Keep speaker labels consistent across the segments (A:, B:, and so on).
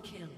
A: kill.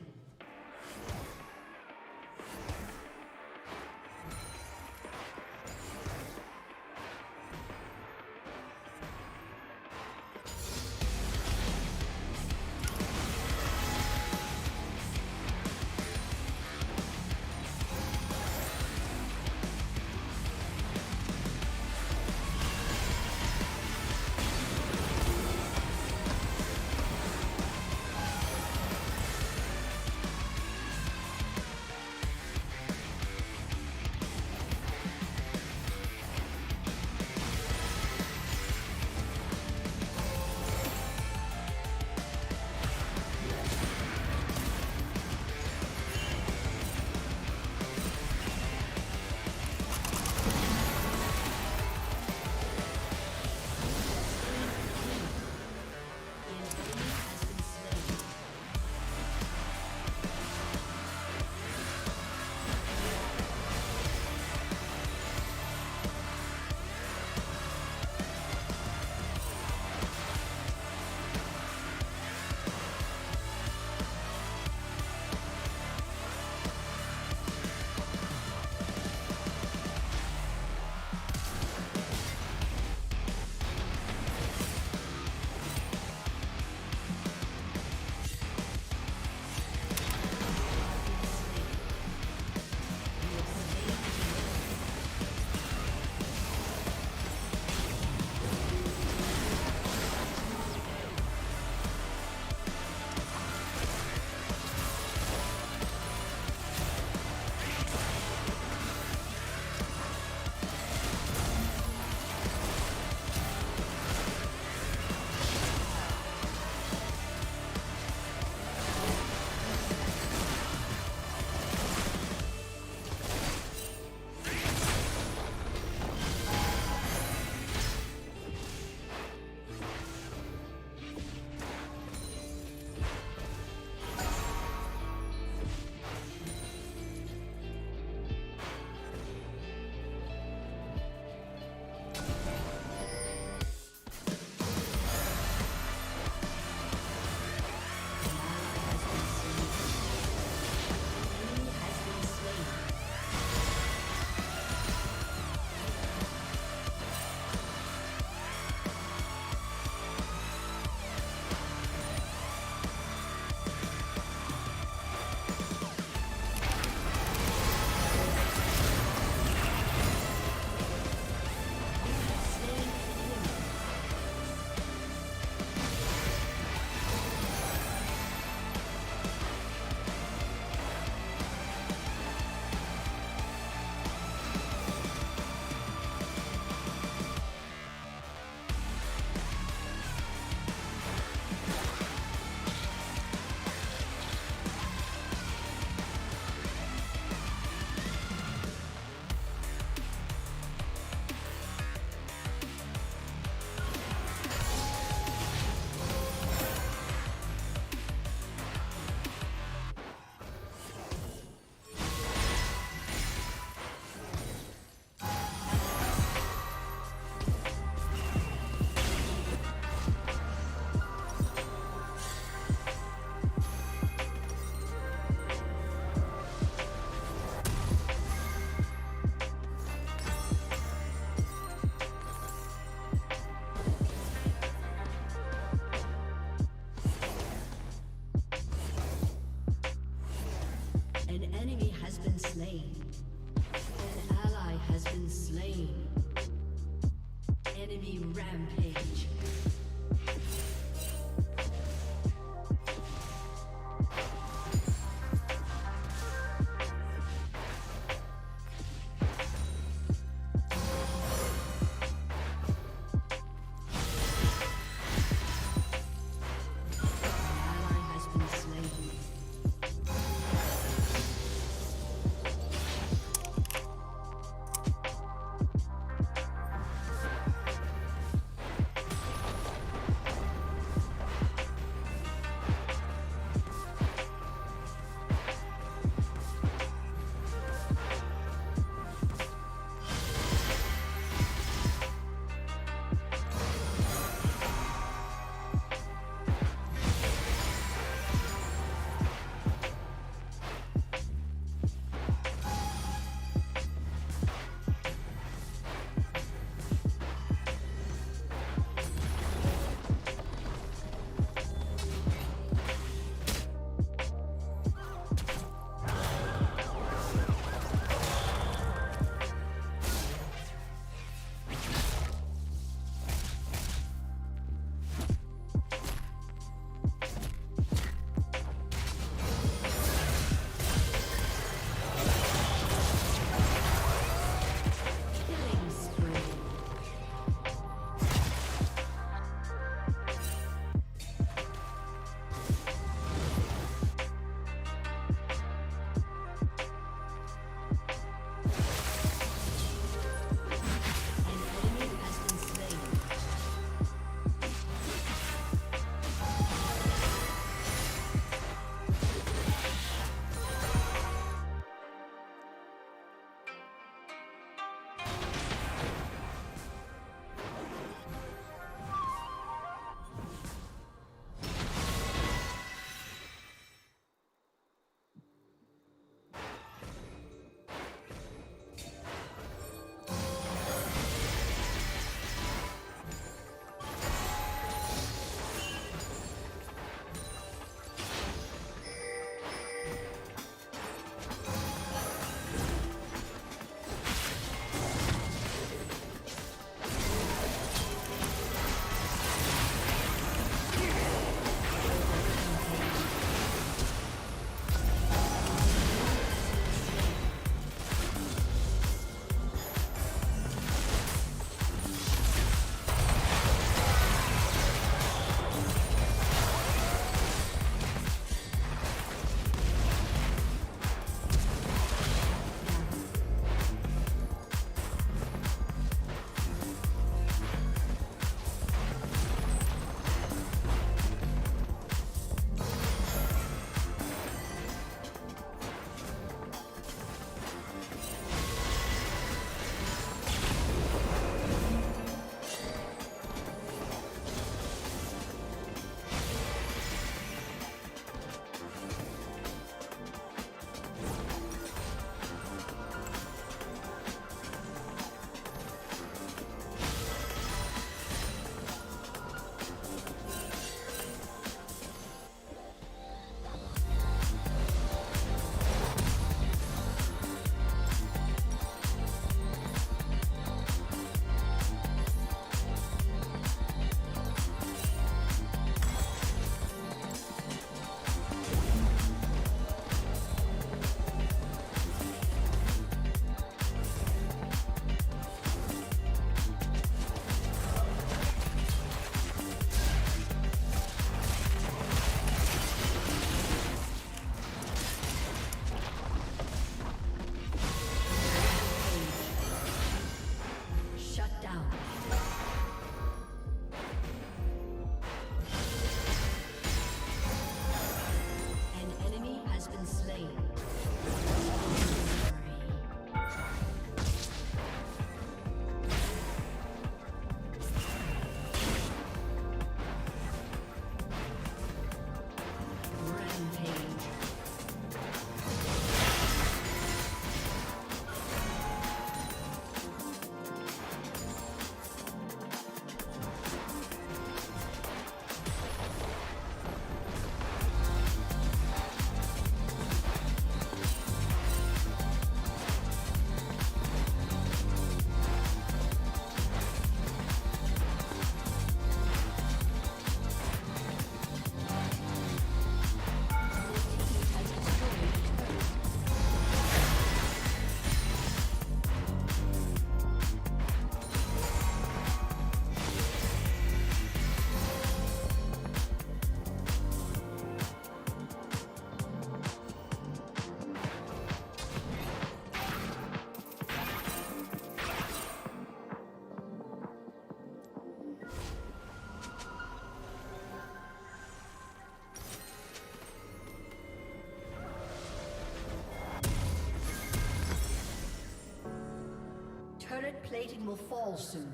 A: Turret plating will fall soon.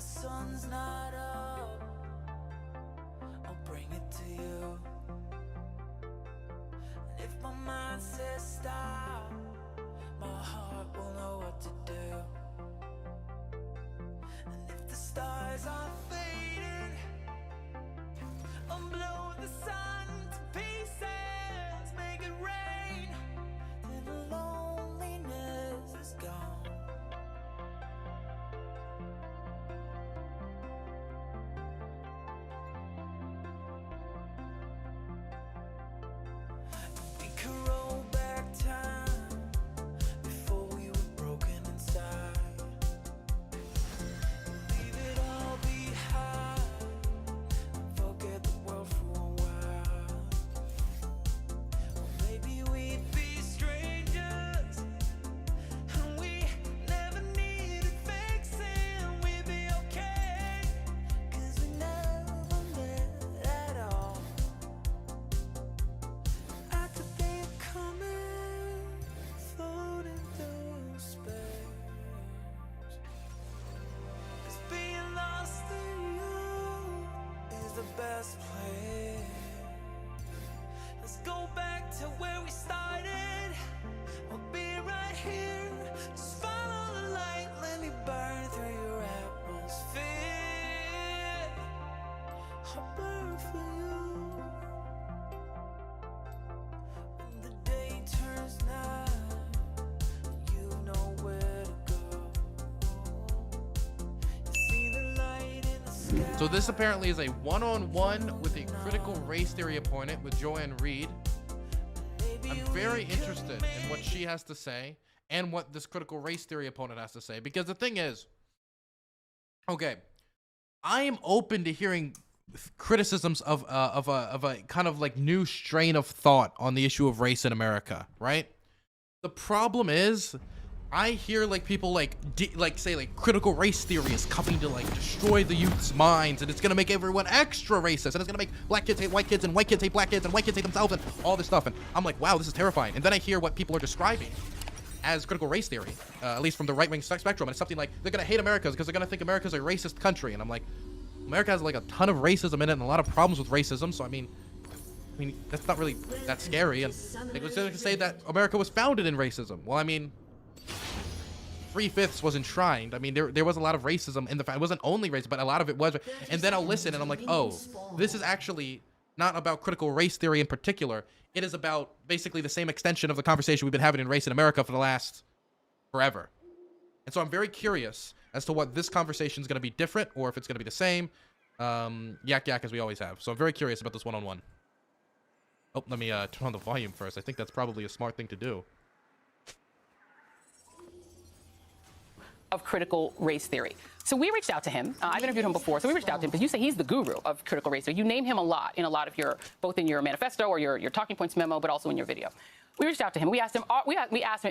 B: sun's not up, I'll bring it to you. And if my mind says stop, my heart will know what to do. And if the stars are fading, I'll blow the sun to pieces, make it rain till the loneliness is gone. We could roll back time before we were broken inside. Leave it all behind and forget the world for a while. Or maybe we'd be strangers and we never needed fixing. We'd be okay, 'cause we never met at all. I could be coming, floating through space. 'Cause being lost to you is the best place. Let's go back to where we started. I'll be right here. Just follow the light, let me burn through your atmosphere. I'll burn for you. When the day turns night, you know where to go. You see the light in the sky.
C: So this apparently is a one-on-one with a critical race theory opponent with Joanne Reed. I'm very interested in what she has to say and what this critical race theory opponent has to say, because the thing is, okay, I am open to hearing criticisms of a kind of like new strain of thought on the issue of race in America, right? The problem is, I hear like people say like critical race theory is coming to like destroy the youth's minds, and it's gonna make everyone extra racist, and it's gonna make black kids hate white kids, and white kids hate black kids, and white kids hate themselves, and all this stuff. And I'm like, wow, this is terrifying. And then I hear what people are describing as critical race theory, at least from the right-wing spectrum, and it's something like they're gonna hate America because they're gonna think America's a racist country. And I'm like, America has like a ton of racism in it and a lot of problems with racism. So I mean, that's not really that scary. And they was gonna say that America was founded in racism. Well, I mean, 3/5 was enshrined. I mean, there was a lot of racism in the fact. It wasn't only racism, but a lot of it was. And then I'll listen and I'm like, oh, this is actually not about critical race theory in particular. It is about basically the same extension of the conversation we've been having in race in America for the last forever. And so I'm very curious as to what this conversation is going to be different, or if it's going to be the same. Yak as we always have. So I'm very curious about this one-on-one. Oh, let me turn on the volume first. I think that's probably a smart thing to do.
D: Of critical race theory. So we reached out to him. I've interviewed him before, so we reached out to him because you say he's the guru of critical race theory. You name him a lot in your, both in your manifesto or your talking points memo, but also in your video. We reached out to him. We asked him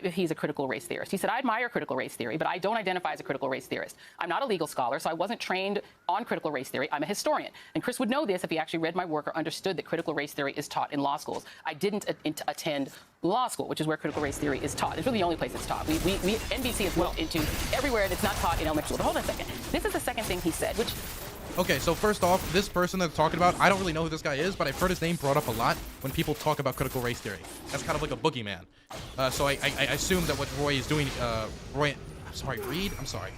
D: if he's a critical race theorist. He said, I admire critical race theory, but I don't identify as a critical race theorist. I'm not a legal scholar, so I wasn't trained on critical race theory. I'm a historian. And Chris would know this if he actually read my work or understood that critical race theory is taught in law schools. I didn't attend law school, which is where critical race theory is taught. It's really the only place it's taught. NBC has went into everywhere that's not taught in elementary school. But hold on a second. This is the second thing he said, which...
C: Okay, so first off, this person that's talking about, I don't really know who this guy is, but I've heard his name brought up a lot when people talk about critical race theory. That's kind of like a boogeyman. So I assume that what Roy is doing, Reed, I'm sorry.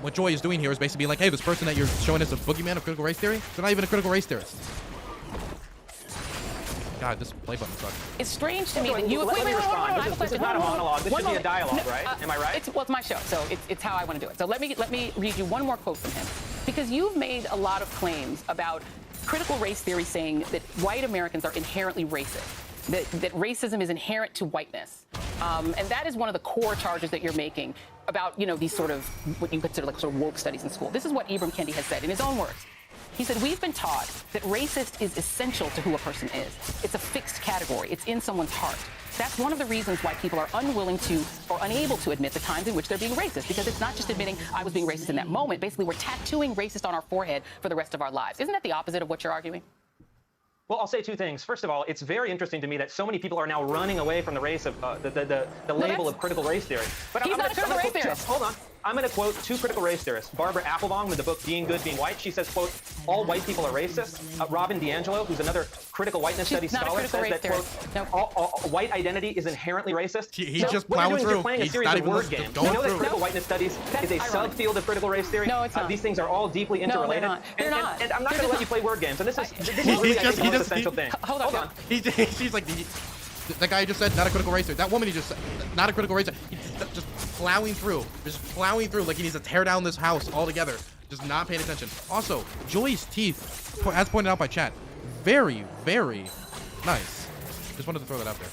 C: What Joy is doing here is basically being like, hey, this person that you're showing us a boogeyman of critical race theory, they're not even a critical race theorist. God, this play button sucks.
D: It's strange to me that you...
E: Let me respond. This is not a monologue. This should be a dialogue, right? Am I right?
D: Well, it's my show, so it's how I want to do it. So let me read you one more quote from him. Because you've made a lot of claims about critical race theory saying that white Americans are inherently racist, that racism is inherent to whiteness. And that is one of the core charges that you're making about, these sort of, what you consider like sort of woke studies in school. This is what Ibram Kendi has said in his own words. He said, we've been taught that racist is essential to who a person is. It's a fixed category. It's in someone's heart. That's one of the reasons why people are unwilling to or unable to admit the times in which they're being racist, because it's not just admitting I was being racist in that moment. Basically, we're tattooing racist on our forehead for the rest of our lives. Isn't that the opposite of what you're arguing?
E: Well, I'll say two things. First of all, it's very interesting to me that so many people are now running away from the race of the label of critical race theory. But
D: He's not a critical race theorist.
E: Hold on. I'm going to quote two critical race theorists. Barbara Applebaum with the book Being Good, Being White. She says, quote, all white people are racist. Robin DiAngelo, who's another critical whiteness studies scholar, says that, quote, all white identity is inherently racist.
C: He's
E: so
C: just
E: what you're
C: plowing
E: doing is
C: through.
E: you're playing a
C: He's
E: series
C: not
E: of
C: even
E: word
C: listening.
E: games.
C: Going
E: You know that
C: through.
E: critical whiteness studies is a subfield of critical race theory.
D: No, it's not.
E: These things are all deeply interrelated.
D: not. They're not.
E: And I'm not
D: They're
E: going to let
D: just
E: you play word games. And this is
C: He
E: really, I
C: just-
E: think,
C: he
E: the most
C: just-
E: essential thing.
D: Hold on.
C: She's like, that guy just said, not a critical racer. That woman he just said, not a critical racer. He's just plowing through. Just plowing through like he needs to tear down this house altogether. Just not paying attention. Also, Joy's teeth, as pointed out by chat, very, very nice. Just wanted to throw that out there.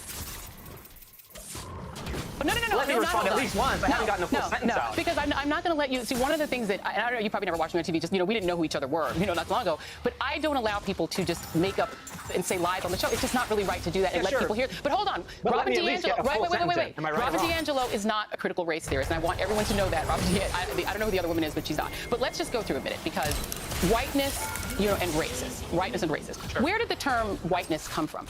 D: No.
E: Let me respond at least once. I haven't gotten a full sentence out.
D: Because I'm not going to let you see. One of the things that I don't know, you probably never watched me on TV. Just we didn't know who each other were, not so long ago. But I don't allow people to just make up and say lies on the show. It's just not really right to do that and let people hear. But hold on,
E: But let
D: Robin
E: me at least get a
D: DiAngelo.
E: full sentence in.
D: Wait.
E: Am I right or
D: Robin
E: wrong?
D: DiAngelo is not a critical race theorist, and I want everyone to know that. Robin I don't know who the other woman is, but she's not. But let's just go through a minute because whiteness, and racist. Whiteness and racist.
E: Sure.
D: Where did the term whiteness come from?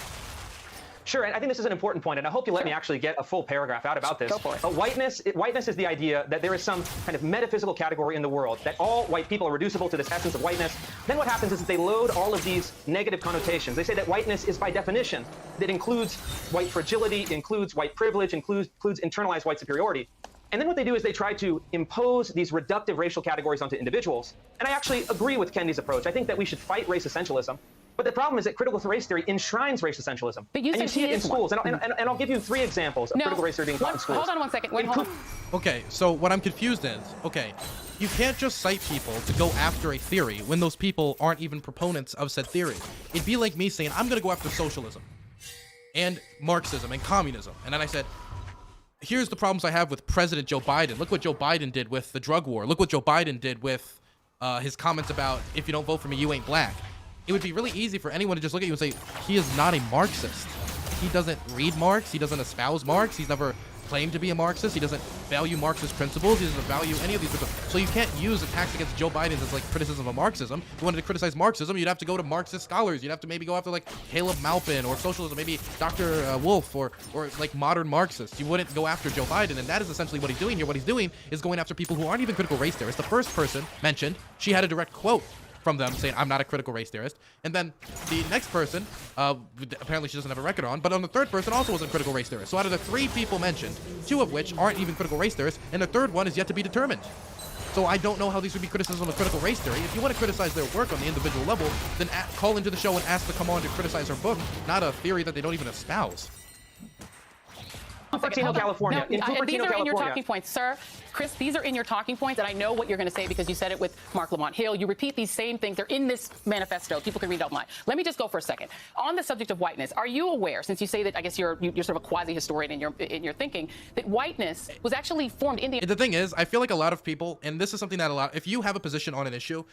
E: Sure, and I think this is an important point, and I hope you let me actually get a full paragraph out about this.
D: Go for it.
E: Whiteness is the idea that there is some kind of metaphysical category in the world, that all white people are reducible to this essence of whiteness. Then what happens is that they load all of these negative connotations. They say that whiteness is by definition, that includes white fragility, includes white privilege, includes internalized white superiority. And then what they do is they try to impose these reductive racial categories onto individuals. And I actually agree with Kendi's approach. I think that we should fight race essentialism. But the problem is that critical race theory enshrines race essentialism.
D: But you
E: and you
D: said
E: see
D: he
E: it in
D: is
E: schools.
D: one.
E: And I'll give you 3 examples of critical race theory being taught in schools.
D: Hold on one second. Wait, hold on.
C: Okay, so what I'm confused is, you can't just cite people to go after a theory when those people aren't even proponents of said theory. It'd be like me saying, I'm going to go after socialism and Marxism and communism. And then I said, here's the problems I have with President Joe Biden. Look what Joe Biden did with the drug war. Look what Joe Biden did with his comments about, if you don't vote for me, you ain't black. It would be really easy for anyone to just look at you and say, he is not a Marxist. He doesn't read Marx. He doesn't espouse Marx. He's never claimed to be a Marxist. He doesn't value Marxist principles. He doesn't value any of these principles. So you can't use attacks against Joe Biden as like criticism of Marxism. If you wanted to criticize Marxism, you'd have to go to Marxist scholars. You'd have to maybe go after like Caleb Maupin, or socialism, maybe Dr. Wolf, or like modern Marxists. You wouldn't go after Joe Biden, and that is essentially what he's doing here. What he's doing is going after people who aren't even critical race theorists. The first person mentioned, she had a direct quote from them saying, I'm not a critical race theorist. And then the next person, apparently she doesn't have a record on, but on the third person also wasn't a critical race theorist. So out of the 3 people mentioned, 2 of which aren't even critical race theorists, and the third one is yet to be determined. So I don't know how these would be criticism of critical race theory. If you want to criticize their work on the individual level, then call into the show and ask to come on to criticize her book, not a theory that they don't even espouse.
E: Cupertino, California.
D: No,
E: In Cupertino,
D: these are in your
E: California.
D: talking points, sir. Chris, these are in your talking points, and I know what you're going to say because you said it with Mark Lamont Hill. You repeat these same things. They're in this manifesto. People can read it online. Let me just go for a second. On the subject of whiteness, are you aware, since you say that I guess you're sort of a quasi-historian in your thinking, that whiteness was actually formed in the...
C: The thing is, I feel like a lot of people, and this is something that if you have a position on an issue,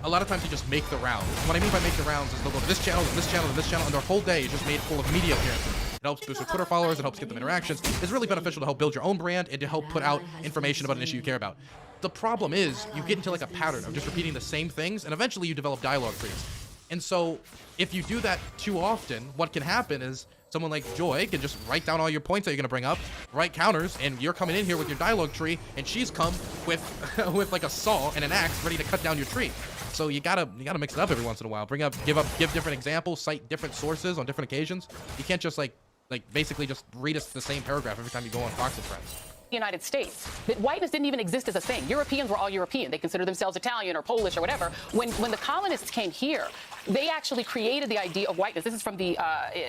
C: a lot of times you just make the rounds. What I mean by make the rounds is they'll go to this channel, and this channel, and this channel, and their whole day is just made full of media appearances. It helps boost their Twitter followers. It helps get them interactions. It's really beneficial to help build your own brand and to help put out information about an issue you care about. The problem is you get into like a pattern of just repeating the same things, and eventually you develop dialogue trees. And so if you do that too often, what can happen is someone like Joy can just write down all your points that you're going to bring up, write counters, and you're coming in here with your dialogue tree, and she's come with with like a saw and an axe ready to cut down your tree. So you gotta mix it up every once in a while. Give different examples, cite different sources on different occasions. You can't just like basically just read us the same paragraph every time you go on Fox and Friends.
D: United States, that whiteness didn't even exist as a thing. Europeans were all European. They considered themselves Italian or Polish or whatever. When the colonists came here, they actually created the idea of whiteness. This is from the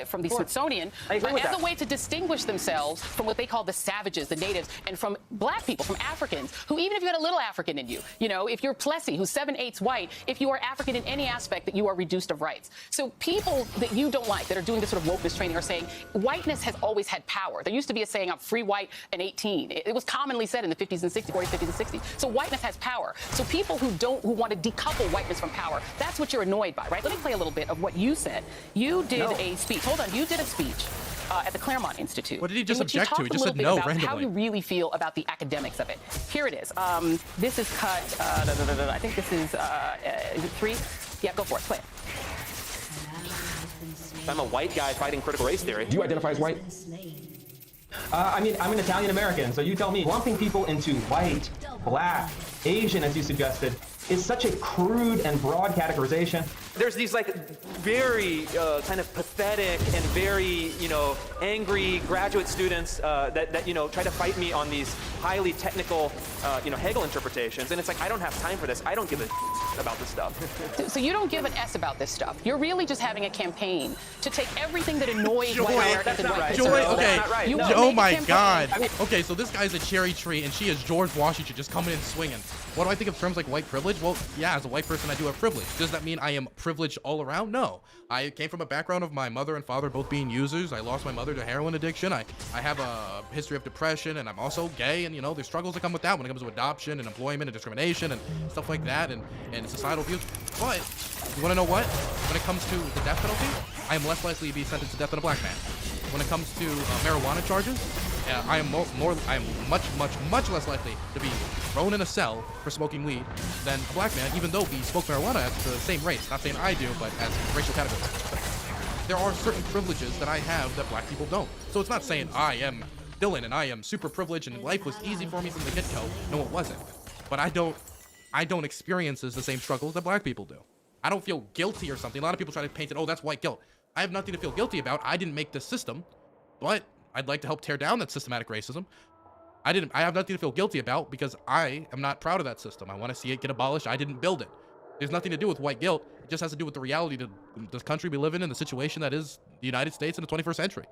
D: Smithsonian, as a way to distinguish themselves from what they call the savages, the natives, and from black people, from Africans, who even if you had a little African in you, if you're Plessy, who's 7/8 white, if you are African in any aspect, that you are reduced of rights. So people that you don't like, that are doing this sort of wokeness training, are saying whiteness has always had power. There used to be a saying, I'm free, white, and 18. It was commonly said in the 50s and 60s, 40s, 50s and 60s. So whiteness has power. So people who want to decouple whiteness from power, that's what you're annoyed by, right? Let me play a little bit of what you said. You did a speech. Hold on. You did a speech at the Claremont Institute.
C: What did he just
D: in which you
C: object to?
D: talked
C: He just
D: a
C: said
D: little
C: no
D: bit about
C: randomly.
D: how you really feel about the academics of it. Here it is. This is cut. I think this is it 3? Yeah, go for it. Play it.
E: I'm a white guy fighting critical race theory.
F: Do you identify as white?
E: I mean, I'm an Italian American, so you tell me. Lumping people into white, black, Asian, as you suggested, is such a crude and broad categorization. There's these like very kind of pathetic and very, angry graduate students that try to fight me on these highly technical, Hegel interpretations. And it's like, I don't have time for this. I don't give a about this stuff.
D: So you don't give an S about this stuff. You're really just having a campaign to take everything that annoys white Americans and white
C: Joy,
D: conservatives.
C: okay.
E: That's not right.
D: You
E: No.
D: wanna
C: Oh
D: make a
C: my
D: campaign.
C: God.
E: I mean-
C: Okay, so this guy's a cherry tree, and she is George Washington, just coming in swinging. What do I think of terms like white privilege? Well, yeah, as a white person, I do have privilege. Does that mean I am privileged all around? No. I came from a background of my mother and father both being users. I lost my mother to heroin addiction. I have a history of depression, and I'm also gay, and there's struggles that come with that when it comes to adoption and employment and discrimination and stuff like that, and societal views. But you want to know what? When it comes to the death penalty, I am less likely to be sentenced to death than a black man. When it comes to marijuana charges, I am much less likely to be thrown in a cell for smoking weed than a black man, even though we smoke marijuana at the same race. Not saying I do, but as racial categories. There are certain privileges that I have that black people don't. So it's not saying I am Dylan and I am super privileged and life was easy for me from the get-go. No, it wasn't. But I don't experience the same struggles that black people do. I don't feel guilty or something. A lot of people try to paint it, oh, that's white guilt. I have nothing to feel guilty about. I didn't make this system, but I'd like to help tear down that systematic racism. I have nothing to feel guilty about because I am not proud of that system. I want to see it get abolished. I didn't build it. There's nothing to do with white guilt. It just has to do with the reality of the country we live in and the situation that is the United States in the 21st century.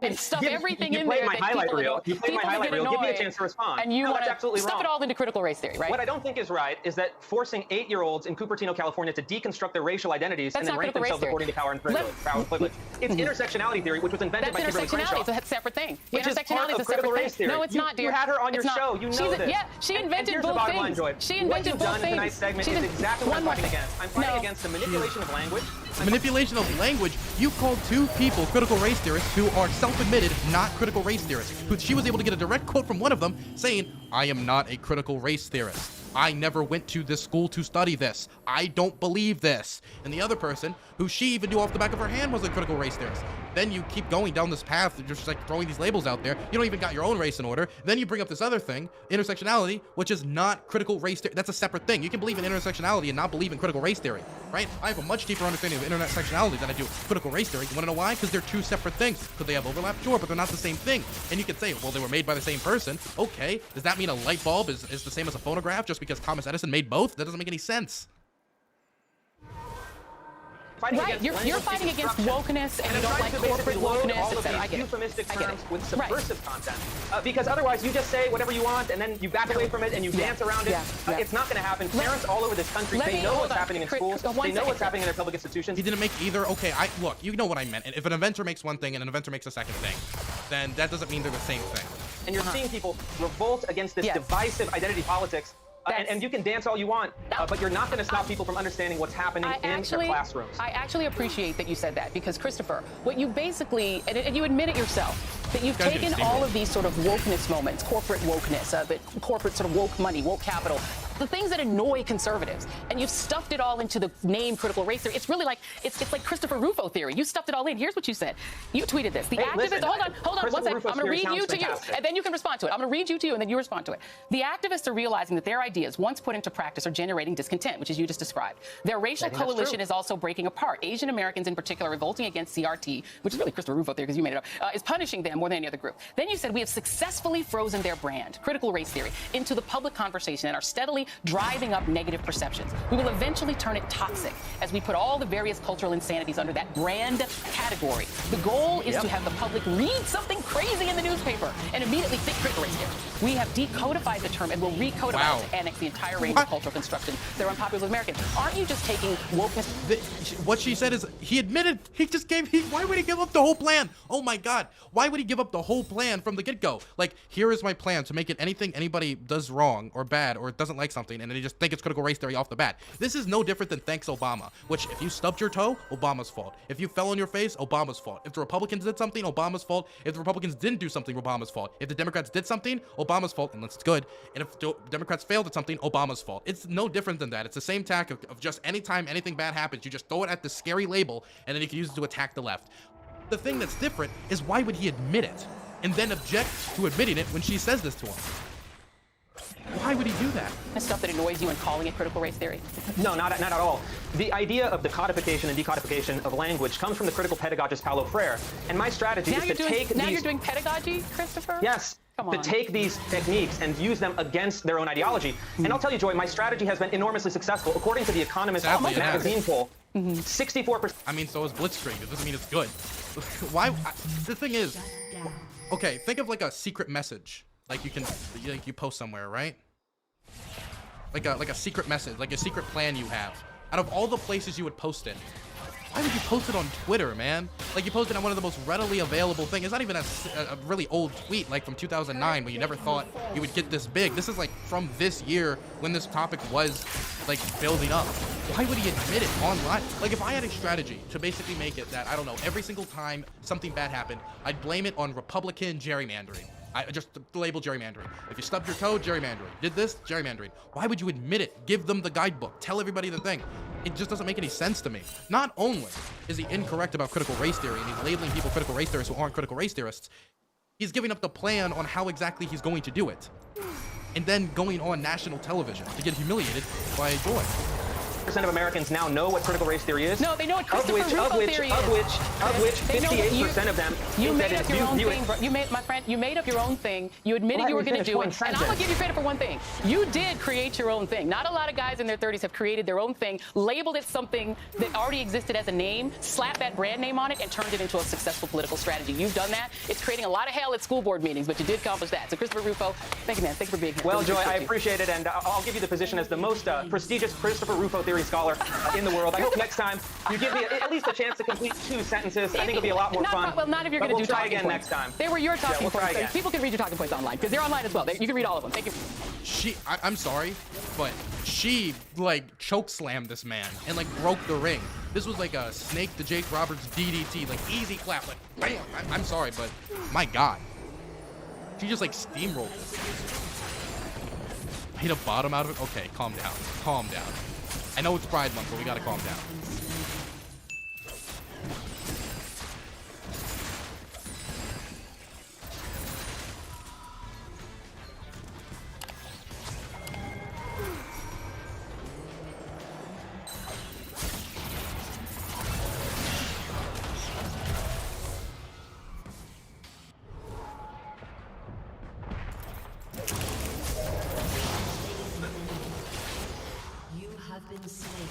D: And stuff everything
E: you
D: in
E: played
D: there
E: my
D: that
E: highlight
D: people
E: reel. You played my
D: people
E: highlight
D: get
E: reel. Give me a
D: annoyed,
E: chance to respond.
D: And you
E: No,
D: want
E: that's
D: to
E: absolutely
D: stuff
E: wrong.
D: it all into critical race theory, right?
E: What I don't think is right is that forcing 8-year-olds in Cupertino, California to deconstruct their racial identities
D: That's
E: and then
D: not
E: rank
D: critical race
E: themselves
D: theory.
E: according to power and privilege. It's intersectionality theory, which was invented
D: That's
E: by Kimberly
D: intersectionality.
E: Crenshaw.
D: It's a separate thing.
E: Which is part
D: Intersectionality
E: of
D: is a
E: critical
D: separate
E: race
D: thing.
E: theory.
D: No, it's
E: You-
D: not, dear.
E: You had her on your
D: It's not.
E: show. You know
D: She's
E: this.
D: Yeah, she invented
E: here's
D: both
E: the bottom line,
D: things.
E: Joy.
D: She
E: What
D: invented
E: you've
D: both
E: done in
D: things.
E: tonight's segment
D: She
E: is
D: did-
E: exactly what I'm
D: one
E: fighting
D: more-
E: against. I'm fighting
D: No.
E: against the manipulation of language.
C: Manipulation of language. You called two people critical race theorists who are self-admitted not critical race theorists. Who she was able to get a direct quote from one of them saying, I am not a critical race theorist. I never went to this school to study this. I don't believe this. And the other person, who she even knew off the back of her hand was a critical race theorist. Then you keep going down this path, just like throwing these labels out there. You don't even got your own race in order. Then you bring up this other thing, intersectionality, which is not critical race theory. That's a separate thing. You can believe in intersectionality and not believe in critical race theory, right? I have a much deeper understanding of intersectionality than I do critical race theory. You want to know why? Because they're two separate things. Could they have overlap? Sure, but they're not the same thing. And you could say, well, they were made by the same person. Okay, does that mean a light bulb is the same as a phonograph just because Thomas Edison made both? That doesn't make any sense.
D: Right, you're fighting against wokeness and you don't like corporate wokeness, etc. I get it.
E: Euphemistic
D: I get
E: terms
D: it.
E: with subversive content, because otherwise you just say whatever you want and then you back away from it and you dance around it.
D: Yeah.
E: It's not going to happen. Parents all over this country, they know what's happening in schools. They know what's happening in their public institutions.
C: He didn't make either. Okay, look, you know what I meant. If an inventor makes one thing and an inventor makes a second thing, then that doesn't mean they're the same thing.
E: And you're seeing people revolt against this divisive identity politics. And you can dance all you want, but you're not going to stop people from understanding what's happening in their classrooms.
D: I actually appreciate that you said that because, Christopher, what you basically, and you admit it yourself, that you've taken all of these sort of wokeness moments, corporate wokeness, the corporate sort of woke money, woke capital, the things that annoy conservatives, and you've stuffed it all into the name critical race theory. It's really like, it's like Christopher Rufo theory. You stuffed it all in. Here's what you said. You tweeted this. The activists,
E: listen,
D: hold on one second. I'm going to read you to you,
E: fantastic.
D: and then you can respond to it. I'm going to read you to you, and then you respond to it. The activists are realizing that their ideas, once put into practice, are generating discontent, which is you just described. Their racial coalition is also breaking apart. Asian Americans in particular revolting against CRT, which is really Christopher Rufo theory because you made it up, is punishing them more than any other group. Then you said we have successfully frozen their brand, critical race theory, into the public conversation and are steadily driving up negative perceptions. We will eventually turn it toxic as we put all the various cultural insanities under that brand category. The goal is to have the public read something crazy in the newspaper and immediately think critical race theory. We have decodified the term and will recodify it to annex the entire range of cultural construction that are unpopular with Americans. Aren't you just taking wokeness?
C: What she said is he admitted why would he give up the whole plan? Oh my God, why would he give up the whole plan from the get-go? Like, here is my plan to make it anything anybody does wrong or bad or doesn't like something and they just think it's critical race theory off the bat. This is no different than Thanks Obama, which if you stubbed your toe, Obama's fault. If you fell on your face, Obama's fault. If the Republicans did something, Obama's fault. If the Republicans didn't do something, Obama's fault. If the Democrats did something, Obama's fault, unless it's good. And if the Democrats failed at something, Obama's fault. It's no different than that. It's the same tack of just anytime anything bad happens, you just throw it at the scary label and then you can use it to attack the left. The thing that's different is why would he admit it and then object to admitting it when she says this to him? Why would he do that?
D: The stuff that annoys you and calling it critical race theory.
E: No, not at all. The idea of the codification and decodification of language comes from the critical pedagogist Paulo Freire. And my strategy is to take these...
D: Now you're doing pedagogy, Christopher?
E: Yes.
D: Come
E: To
D: on.
E: take these techniques and use them against their own ideology. And I'll tell you, Joy, my strategy has been enormously successful. According to the Economist
C: Sadly, it has.
E: magazine poll, 64%.
C: I mean, so is Blitzkrieg. It doesn't mean it's good. Why? The thing is, okay, think of like a secret message, like you post somewhere, right? Like a secret message, like a secret plan you have. Out of all the places you would post it, why would you post it on Twitter, man? Like you posted on one of the most readily available things. It's not even a really old tweet, like from 2009, when you never thought you would get this big. This is like from this year when this topic was like building up. Why would he admit it online? Like if I had a strategy to basically make it that, I don't know, every single time something bad happened, I'd blame it on Republican gerrymandering. I just label gerrymandering. If you stubbed your toe, gerrymandering. Did this, gerrymandering. Why would you admit it? Give them the guidebook. Tell everybody the thing. It just doesn't make any sense to me. Not only is he incorrect about critical race theory and he's labeling people critical race theorists who aren't critical race theorists, he's giving up the plan on how exactly he's going to do it. And then going on national television to get humiliated by Joy.
E: Of Americans now know what critical race theory is.
D: No, they know what Christopher Rufo theory is.
E: Of which 58% of them
D: You
E: think
D: made
E: that
D: up your own
E: view
D: thing,
E: it.
D: bro. You made, my friend, you made up your own thing. You admitted
E: Let
D: you were
E: me
D: going to
E: finish
D: do
E: one
D: it. And I'm going
E: sentence.
D: to give you credit for one thing. You did create your own thing. Not a lot of guys in their 30s have created their own thing, labeled it something that already existed as a name, slapped that brand name on it, and turned it into a successful political strategy. You've done that. It's creating a lot of hell at school board meetings, but you did accomplish that. So Christopher Rufo, thank you, man. Thank you for being here.
E: Well,
D: Really
E: Joy, I
D: appreciate you.
E: appreciate it, and I'll give you the position as the most prestigious Christopher Rufo theory scholar in the world. I hope next time you give me at least a chance to complete 2 sentences. I think it'll be a lot more fun.
D: Well, not if you're
E: But
D: going to do
E: we'll try
D: talking
E: again
D: points.
E: next time.
D: They were your talking
E: we'll try
D: points.
E: again.
D: People can read your talking points online because they're online as well. You can read all of them. Thank you.
C: I'm sorry, but she like choke slammed this man and like broke the ring. This was like a Snake to Jake Roberts DDT, like easy clap, like bam. I'm sorry, but my God, she just like steamrolled this. Made a bottom out of it. Okay, calm down, calm down. I know it's Pride Month, but we gotta calm down.
A: You have been slain.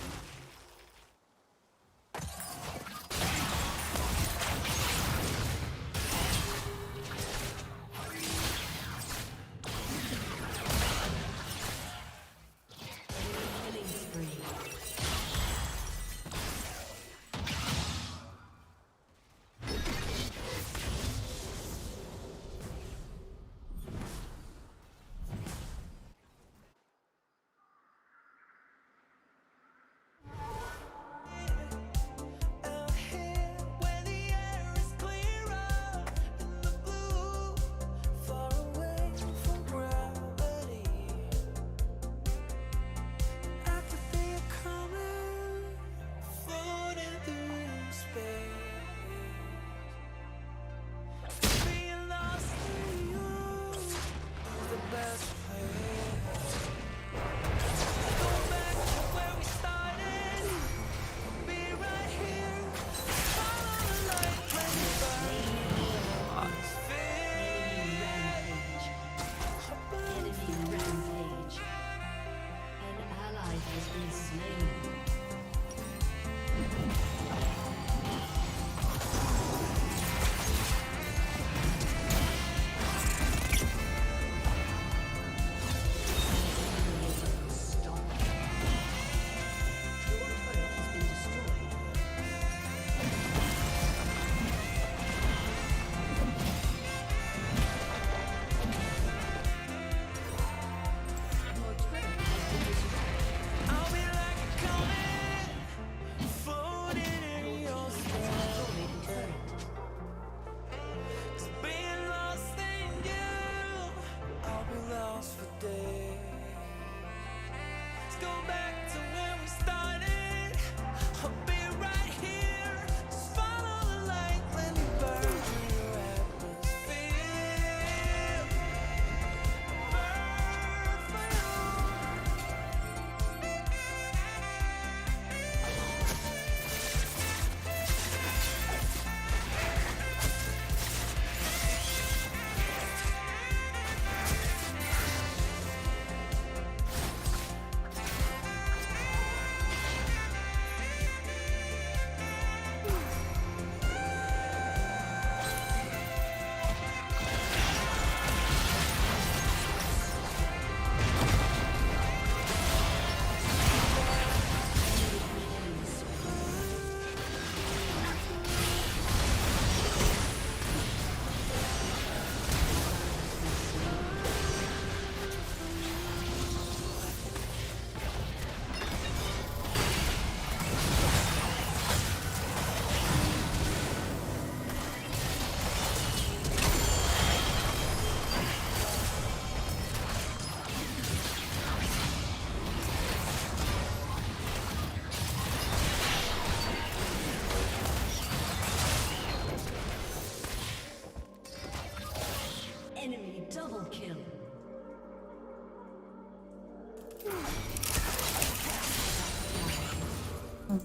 A: Your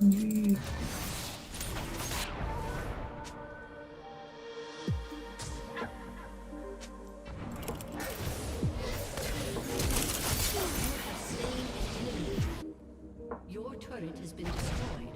A: turret has been destroyed.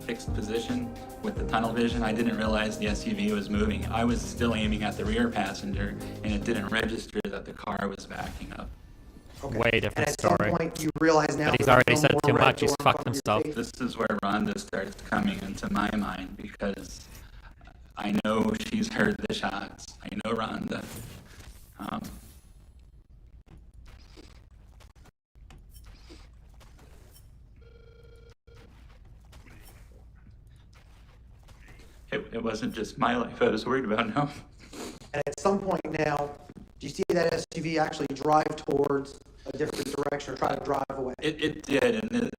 F: fixed position with the tunnel vision. I didn't realize the SUV was moving. I was still aiming at the rear passenger, and it didn't register that the car was backing up.
G: Okay.
H: Way
G: And
H: different
G: at some
H: story.
G: point, you realize now
H: But he's
G: there's
H: already
G: no
H: said
G: more
H: too
G: red
H: much. He's
G: door in
H: fucked
G: front of your
H: himself.
G: face.
F: This is where Rhonda starts coming into my mind, because I know she's heard the shots. I know Rhonda. It wasn't just my life I was worried about, no.
G: And at some point now, do you see that SUV actually drive towards a different direction or try to drive away?
F: It did, and